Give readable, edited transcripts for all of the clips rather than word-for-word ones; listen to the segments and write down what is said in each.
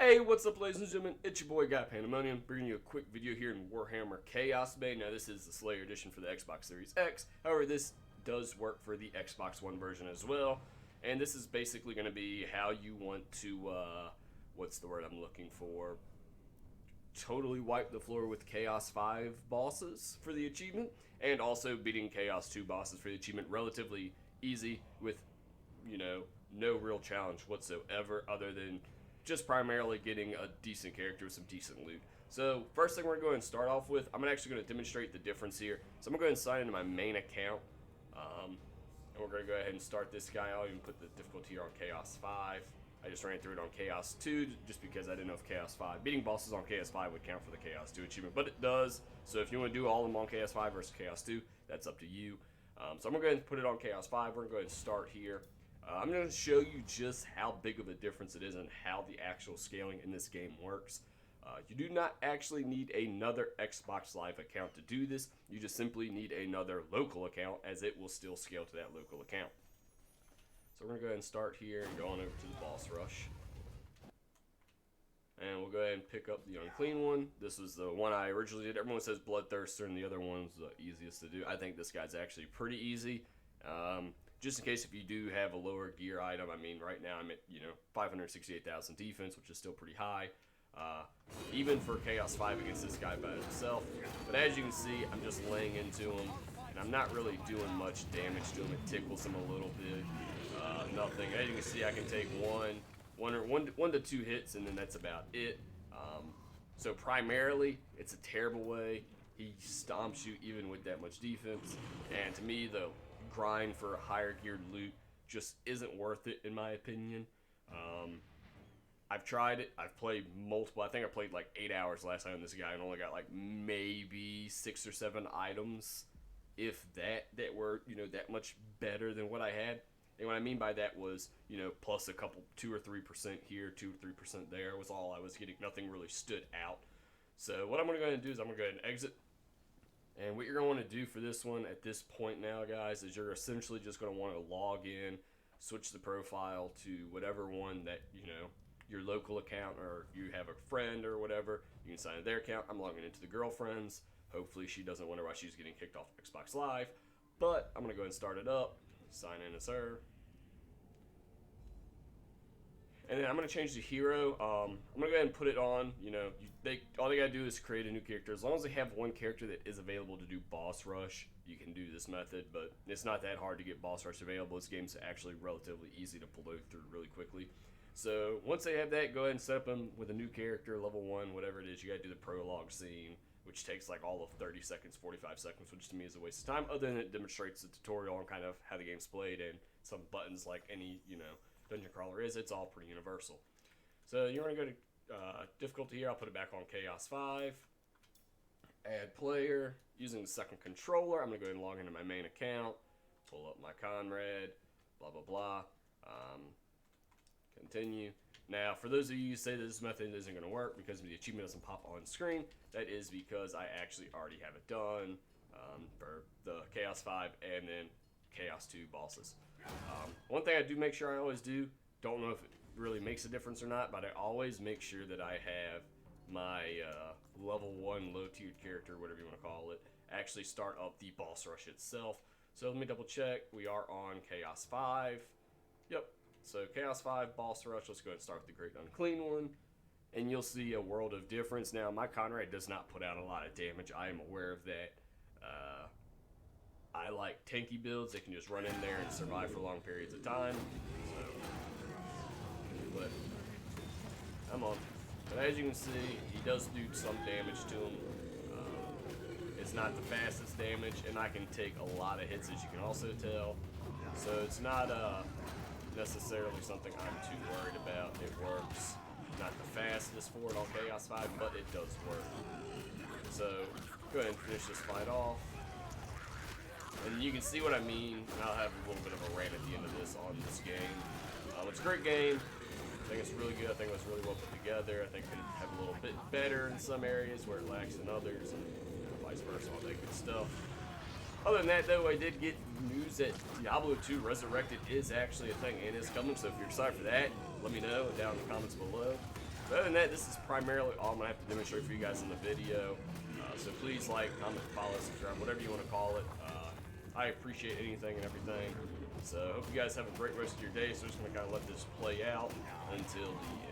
Hey, what's up, ladies and gentlemen? It's your boy Guy Pandemonium, bringing you a quick video here in Warhammer Chaosbane. Now, this is the Slayer edition for the Xbox Series X. However, this does work for the Xbox One version as well. And this is basically going to be how you want to, what's the word I'm looking for? Totally wipe the floor with Chaos 5 bosses for the achievement. And also beating Chaos 2 bosses for the achievement relatively easy with, no real challenge whatsoever other than just primarily getting a decent character with some decent loot. So first thing we're going to go ahead and start off with, I'm actually going to demonstrate the difference here. So I'm going to go ahead and sign into my main account. And we're going to go ahead and start this guy. I'll even put the difficulty here on Chaos 5. I just ran through it on Chaos 2 just because I didn't know if Chaos 5, beating bosses on Chaos 5 would count for the Chaos 2 achievement, but it does. So if you want to do all of them on Chaos 5 versus Chaos 2, that's up to you. So I'm going to go ahead and put it on Chaos 5. We're going to go ahead and start here. I'm going to show you just how big of a difference it is and how the actual scaling in this game works. You do not actually need another Xbox Live account to do this. You just simply need another local account, as it will still scale to that local account. So we're going to go ahead and start here and go on over to the boss rush. And we'll go ahead and pick up the unclean one. This was the one I originally did. Everyone says Bloodthirster, and the other one's the easiest to do. I think this guy's actually pretty easy. Just in case if you do have a lower gear item, I mean, right now I'm at, 568,000 defense, which is still pretty high. Even for Chaos 5 against this guy by himself. But as you can see, I'm just laying into him, and I'm not really doing much damage to him. It tickles him a little bit. Nothing. As you can see, I can take one to two hits, and then that's about it. So primarily, it's a terrible way. He stomps you even with that much defense. And to me, the grind for higher geared loot just isn't worth it, in my opinion. I've tried it. I've played multiple. I think I played like 8 hours last time on this guy and only got like maybe 6 or 7 items, if that were, that much better than what I had. And what I mean by that was, plus a couple, 2 or 3% here, 2 or 3% there was all I was getting. Nothing really stood out. So what I'm going to go ahead and do is I'm going to go ahead and exit. And what you're going to want to do for this one at this point now, guys, is you're essentially just going to want to log in, switch the profile to whatever one that, your local account, or you have a friend or whatever. You can sign in their account. I'm logging into the girlfriend's. Hopefully she doesn't wonder why she's getting kicked off Xbox Live. But I'm going to go ahead and start it up, sign in as her. And then I'm going to change the hero. I'm going to go ahead and put it on. All they got to do is create a new character. As long as they have one character that is available to do boss rush, you can do this method. But it's not that hard to get boss rush available. This game's actually relatively easy to blow through really quickly. So once they have that, go ahead and set up them with a new character, level 1, whatever it is. You got to do the prologue scene, which takes like all of 30 seconds, 45 seconds, which to me is a waste of time. Other than it demonstrates the tutorial on kind of how the game's played and some buttons like any, dungeon crawler is. It's all pretty universal. So you're going to go to difficulty here. I'll put it back on Chaos 5. Add player. Using the second controller, I'm going to go ahead and log into my main account. Pull up my Conrad. Blah, blah, blah. Continue. Now, for those of you who say that this method isn't going to work because the achievement doesn't pop on screen, that is because I actually already have it done for the Chaos 5 and then Chaos 2 bosses. One thing I do make sure I always do, don't know if it really makes a difference or not, but I always make sure that I have my level 1 low-tiered character, whatever you want to call it, actually start up the boss rush itself. So let me double check. We are on Chaos 5. Yep. So Chaos 5 boss rush. Let's go ahead and start with the Great Unclean one. And you'll see a world of difference. Now, my Conrad does not put out a lot of damage. I am aware of that. I like tanky builds that can just run in there and survive for long periods of time. So, but I'm on. But as you can see, he does do some damage to him. It's not the fastest damage, and I can take a lot of hits, as you can also tell. So it's not necessarily something I'm too worried about. It works. Not the fastest for it on Chaos 5, but it does work. So go ahead and finish this fight off. And you can see what I mean, and I'll have a little bit of a rant at the end of this on this game. It's a great game. I think it's really good. I think it's really well put together. I think it could have a little bit better in some areas where it lacks in others, and vice versa, all that good stuff. Other than that, though, I did get news that Diablo 2 Resurrected is actually a thing and is coming, so if you're excited for that, let me know down in the comments below. other than that, this is primarily all I'm going to have to demonstrate for you guys in the video. So please like, comment, follow, subscribe, whatever you want to call it. I appreciate anything and everything. So I hope you guys have a great rest of your day. So just going to kind of let this play out until the end.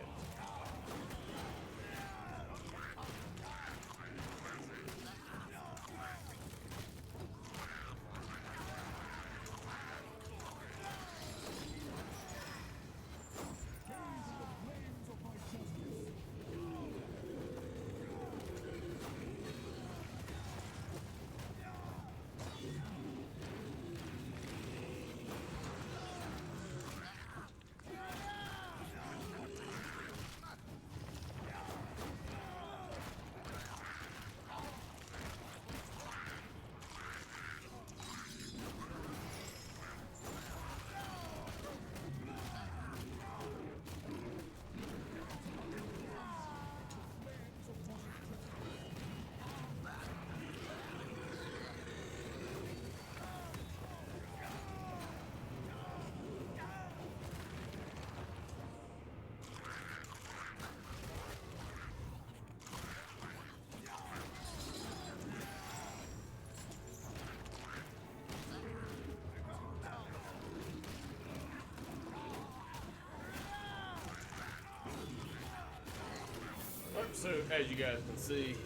So, as you guys can see,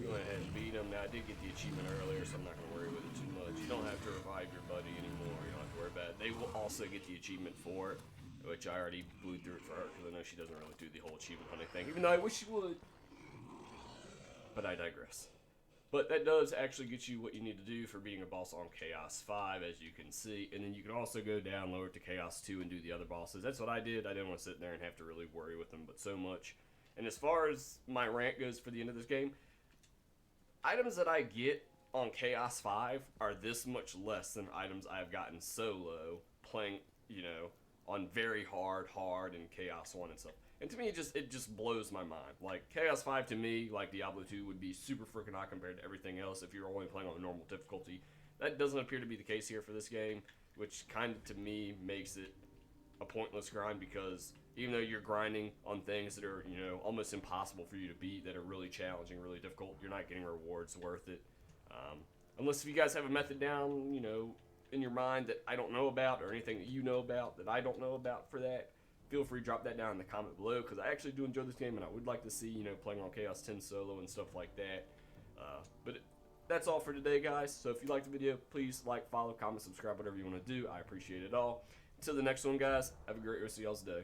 we went ahead and beat him. Now, I did get the achievement earlier, so I'm not going to worry with it too much. You don't have to revive your buddy anymore. You don't have to worry about it. They will also get the achievement for it, which I already blew through it for her, because I know she doesn't really do the whole achievement hunting thing, even though I wish she would. But I digress. But that does actually get you what you need to do for beating a boss on Chaos 5, as you can see. And then you can also go down lower to Chaos 2 and do the other bosses. That's what I did. I didn't want to sit there and have to really worry with them, but so much. And as far as my rank goes for the end of this game, items that I get on Chaos 5 are this much less than items I've gotten solo playing, you know, on very hard, and Chaos 1 and stuff. And to me, it just blows my mind. Like, Chaos 5 to me, like Diablo 2, would be super freaking high compared to everything else if you're only playing on normal difficulty. That doesn't appear to be the case here for this game, which kind of, to me, makes it a pointless grind, because even though you're grinding on things that are, you know, almost impossible for you to beat, that are really challenging, really difficult, you're not getting rewards worth it. Unless if you guys have a method down, you know, in your mind that I don't know about, or anything that you know about that I don't know about for that, feel free to drop that down in the comment below, because I actually do enjoy this game, and I would like to see, you know, playing on Chaos 10 solo and stuff like that. But that's all for today, guys. So if you liked the video, please like, follow, comment, subscribe, whatever you want to do. I appreciate it all. Until the next one, guys, have a great rest of y'all's day.